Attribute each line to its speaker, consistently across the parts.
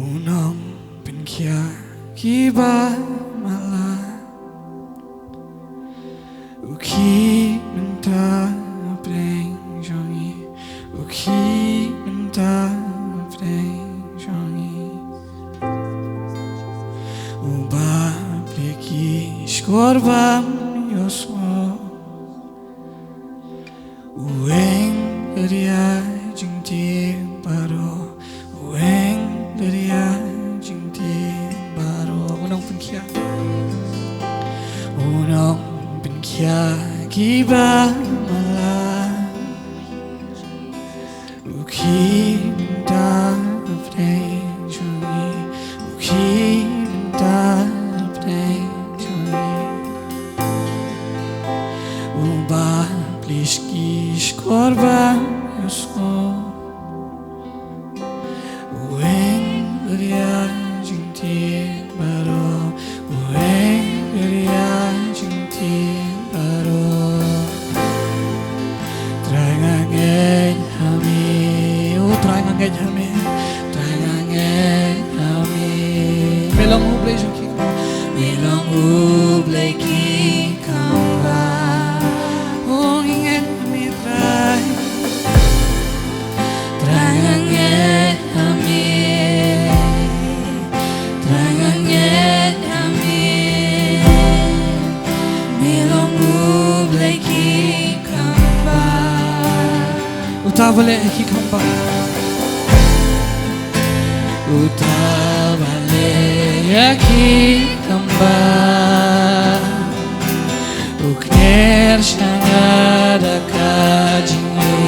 Speaker 1: Unang pinkia kiba mala uki minta preng jongi uki minta preng jongi uba pleki skorvam yosmo ueng ria jingti baro ueng ria jingti baro unang pinkia kiba mala uki minta preng jongi uki minta preng jongi uba pliski skorban yosmo ueng ria jingti baro ueng ria jingti baro trangangen hami trangangen hami melong ublay jongi melong ublay ki kamba ong ingen hami trangangen hami melong ublay ki kamba utavale ki kamba utavale ki kamba ukner shangada kajingi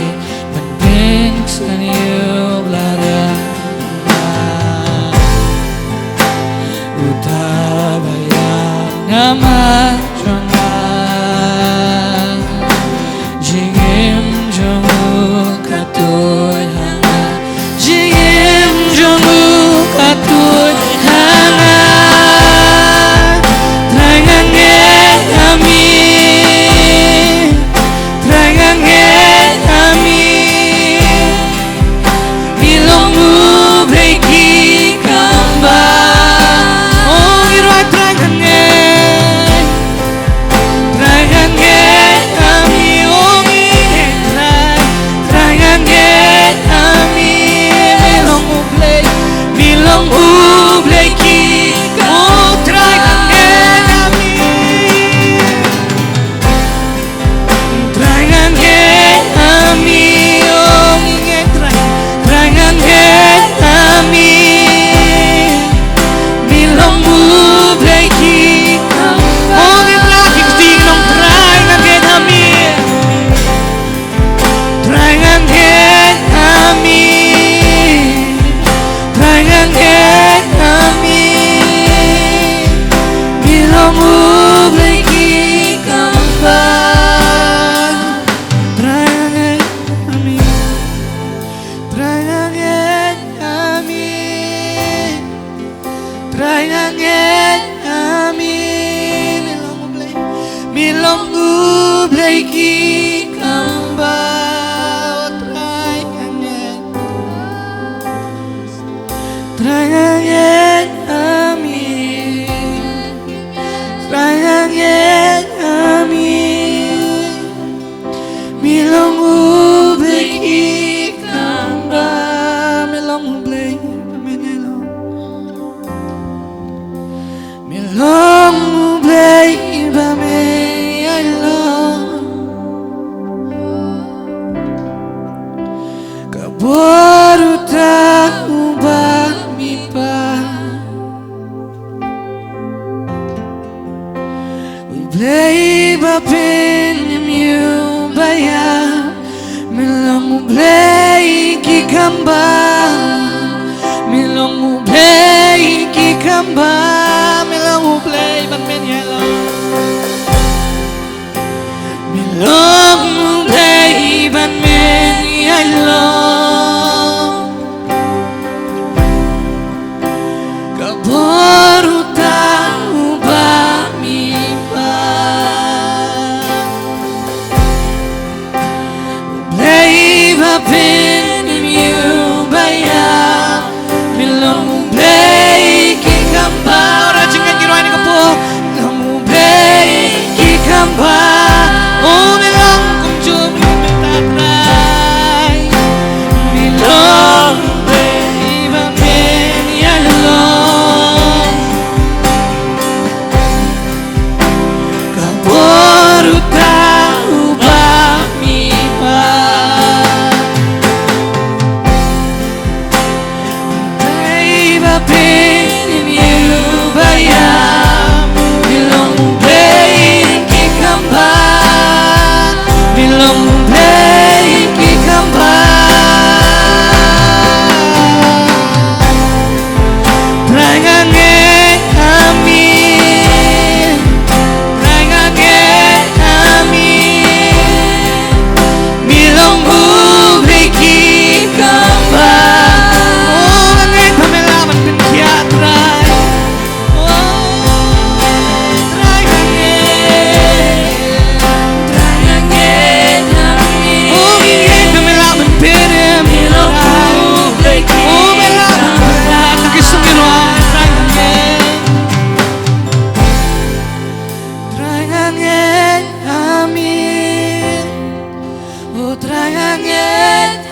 Speaker 1: penting sanyo blada utabaya nama jona jingim jomu katoy hanga jingim jomu katoy hanga trangange kami ilmu breaki kamba oh irai trangange kami oh trangange kami milong breaki oh trangange kami oh trangange kami milong breaki oh ibrahim tinong trangange kami milong breaki kamba milong ublay ki kamba trangangen kami milong ublay ki kamba milong ublay kaboru tahu bamipa ublay bapin miu baya milong ublay ki kamba milong ublay ki kamba milong ublay bapin yelo milong ublay bapin yelo kaboru tahu bamipa ublay bapin miu baya milong ublay Trangangit